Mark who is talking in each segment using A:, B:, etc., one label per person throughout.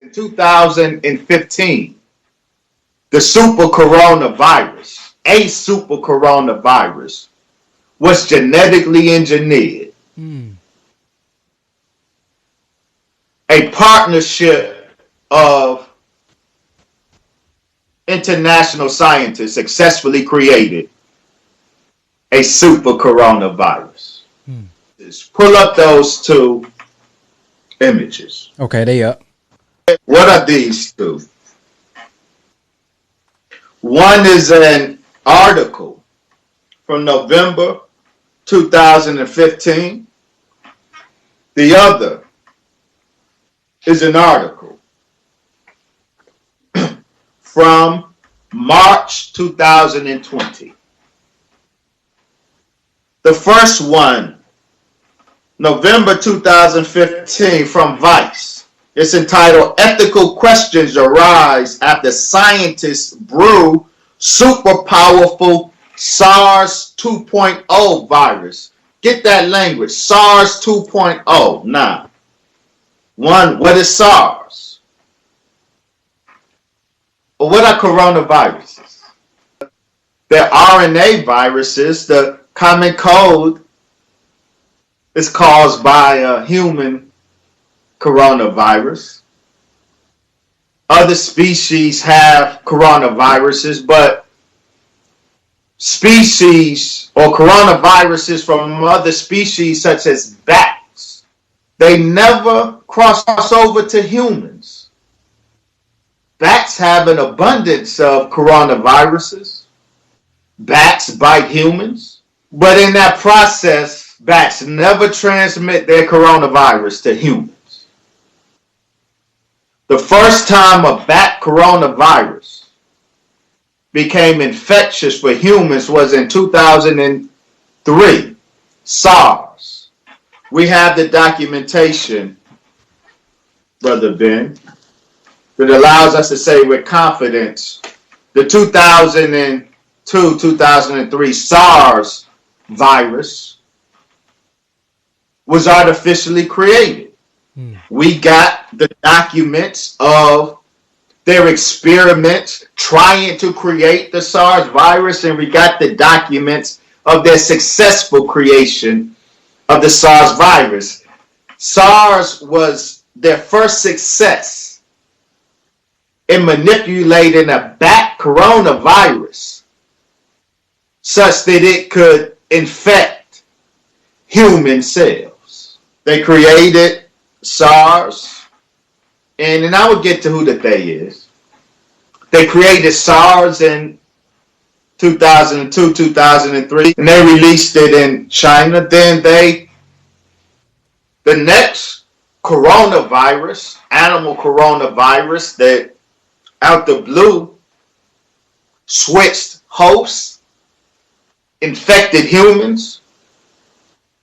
A: In 2015, the super coronavirus, was genetically engineered.
B: Mm.
A: A partnership of international scientists successfully created a super coronavirus.
B: Mm.
A: Just pull up those two images.
B: Okay, they up.
A: What are these two? One is an article from November 2015. The other is an article from March 2020. The first one, November 2015, from Vice. It's entitled Ethical Questions Arise After Scientists Brew Super Powerful SARS 2.0 Virus. Get that language, SARS 2.0. Now, one, what is SARS? Well, what are coronaviruses? They're RNA viruses. The common cold is caused by a human coronavirus. Other species have coronaviruses, but species or coronaviruses from other species such as bats, they never cross over to humans. Bats have an abundance of coronaviruses. Bats bite humans, but in that process, bats never transmit their coronavirus to humans. The first time a bat coronavirus became infectious for humans was in 2003, SARS. We have the documentation, Brother Ben, that allows us to say with confidence the 2002-2003 SARS virus was artificially created.
B: Mm.
A: We got the documents of their experiments trying to create the SARS virus, and we got the documents of their successful creation of the SARS virus. SARS was their first success in manipulating a bat coronavirus such that it could infect human cells. They created SARS, and I will get to who the they is. They created SARS in 2002, 2003, and they released it in China. Then the next coronavirus, animal coronavirus, that out the blue switched hosts, infected humans,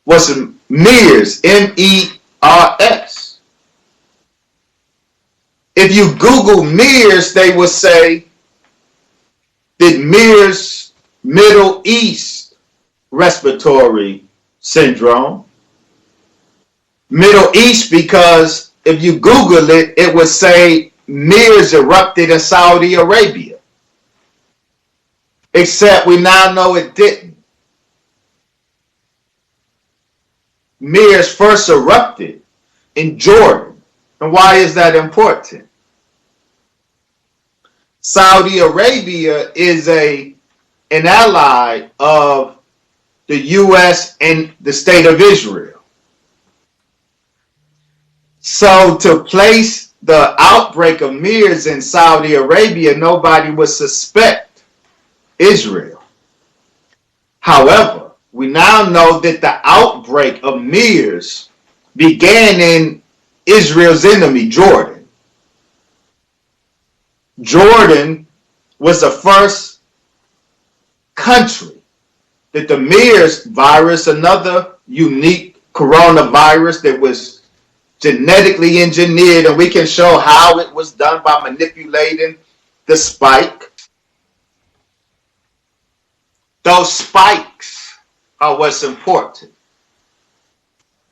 A: was MERS, MERS. If you Google MERS, they will say that MERS, Middle East Respiratory Syndrome. Middle East, because if you Google it, it would say MERS erupted in Saudi Arabia. Except we now know it didn't. MERS first erupted in Jordan. And why is that important? Saudi Arabia is an ally of the U.S. and the state of Israel. So to place the outbreak of MERS in Saudi Arabia, nobody would suspect Israel. However, we now know that the outbreak of MERS began in Israel's enemy, Jordan. Jordan was the first country that the MERS virus, another unique coronavirus that was genetically engineered, and we can show how it was done by manipulating the spike. Those spikes are what's important.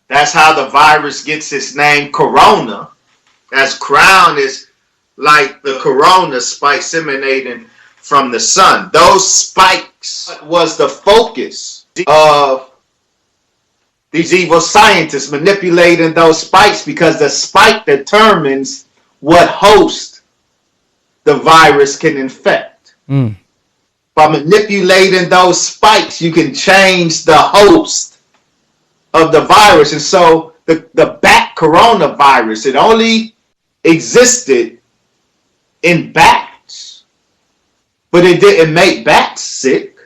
A: That's how the virus gets its name, corona, as crown is like the corona spikes emanating from the sun. Those spikes was the focus of these evil scientists manipulating those spikes, because the spike determines what host the virus can infect. By manipulating those spikes, you can change the host of the virus. And so the bat coronavirus, it only existed in bats, but it didn't make bats sick,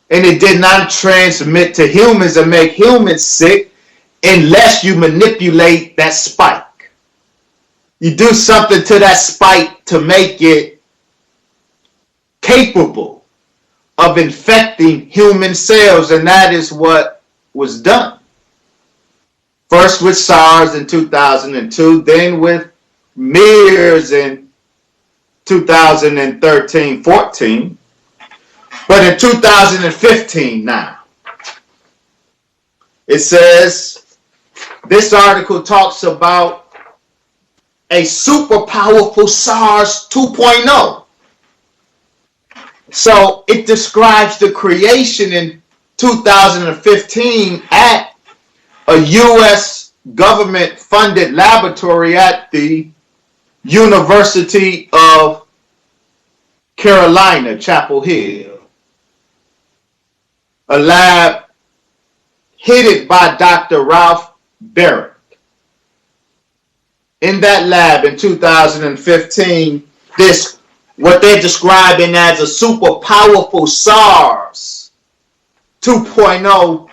A: and it did not transmit to humans and make humans sick unless you manipulate that spike. You do something to that spike to make it capable of infecting human cells, and that is what was done. First with SARS in 2002, then with MERS in 2013-14, but in 2015 now, it says, this article talks about a super powerful SARS 2.0. So it describes the creation in 2015 at a U.S. government-funded laboratory at the University of Carolina, Chapel Hill. A lab headed by Dr. Ralph Barrett. In that lab in 2015, this, what they're describing as a super powerful SARS 2.0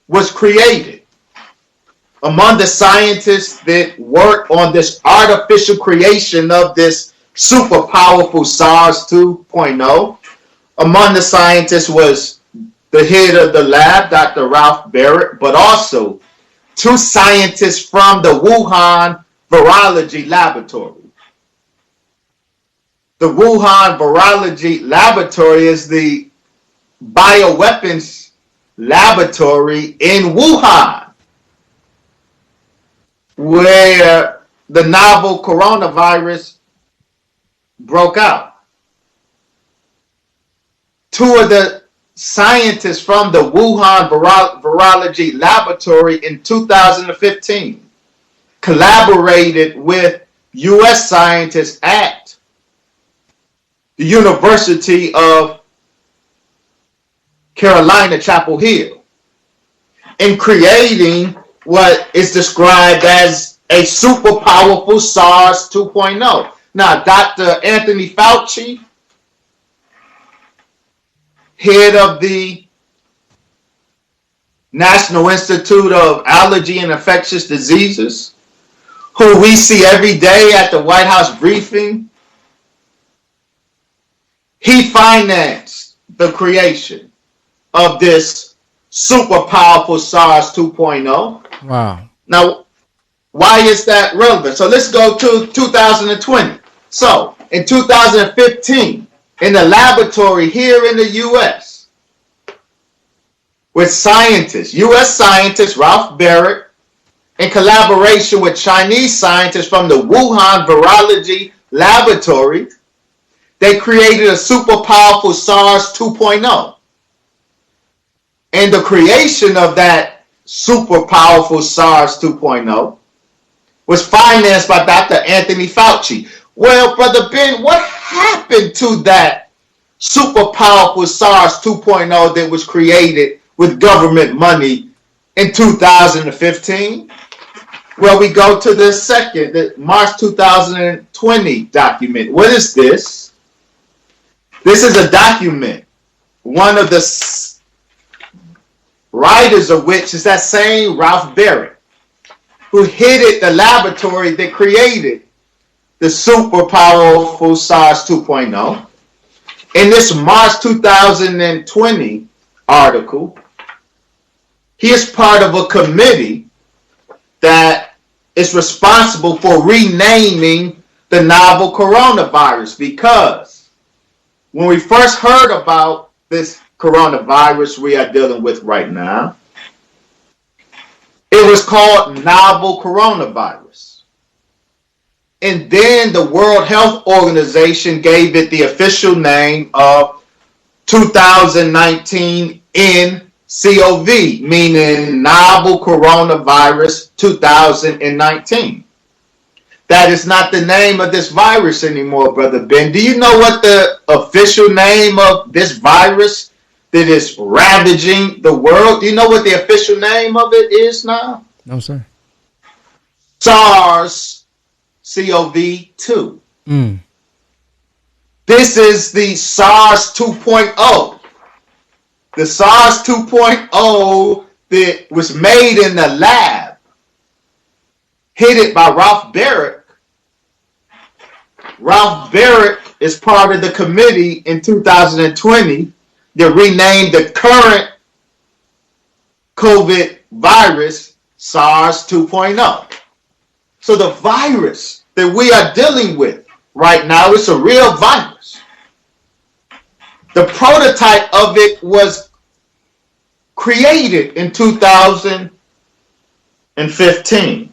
A: was created. Among the scientists that worked on this artificial creation of this super powerful SARS 2.0, among the scientists was the head of the lab, Dr. Ralph Barrett, but also two scientists from the Wuhan Virology Laboratory. The Wuhan Virology Laboratory is the bioweapons laboratory in Wuhan, where the novel coronavirus broke out. Two of the scientists from the Wuhan Virology Laboratory in 2015 collaborated with U.S. scientists at the University of Carolina, Chapel Hill, in creating what is described as a super powerful SARS 2.0. Now, Dr. Anthony Fauci, head of the National Institute of Allergy and Infectious Diseases, who we see every day at the White House briefing, he financed the creation of this super powerful SARS 2.0.
B: Wow.
A: Now, why is that relevant? So let's go to 2020. So in 2015, in the laboratory here in the U.S., with scientists, U.S. scientist Ralph Barrett, in collaboration with Chinese scientists from the Wuhan Virology Laboratory, they created a super powerful SARS 2.0. And the creation of that super powerful SARS 2.0 was financed by Dr. Anthony Fauci. Well, Brother Ben, what happened to that super powerful SARS 2.0 that was created with government money in 2015? Well, we go to the second, the March 2020 document. What is this? This is a document, one of the writers of which is that same Ralph Barrett, who headed the laboratory that created the super powerful SARS 2.0. In this March 2020 article, he is part of a committee that is responsible for renaming the novel coronavirus, because when we first heard about this coronavirus we are dealing with right now, it was called novel coronavirus. And then the World Health Organization gave it the official name of 2019 nCoV, meaning novel coronavirus 2019. That is not the name of this virus anymore, Brother Ben. Do you know what the official name of this virus that is ravaging the world? Do you know what the official name of it is now?
B: No, sir.
A: SARS-CoV-2. This is the SARS 2.0. The SARS 2.0 that was made in the lab, headed by Ralph Baric. Ralph Baric is part of the committee in 2020 that renamed the current COVID virus SARS 2.0. So the virus that we are dealing with right now is a real virus. The prototype of it was created in 2015.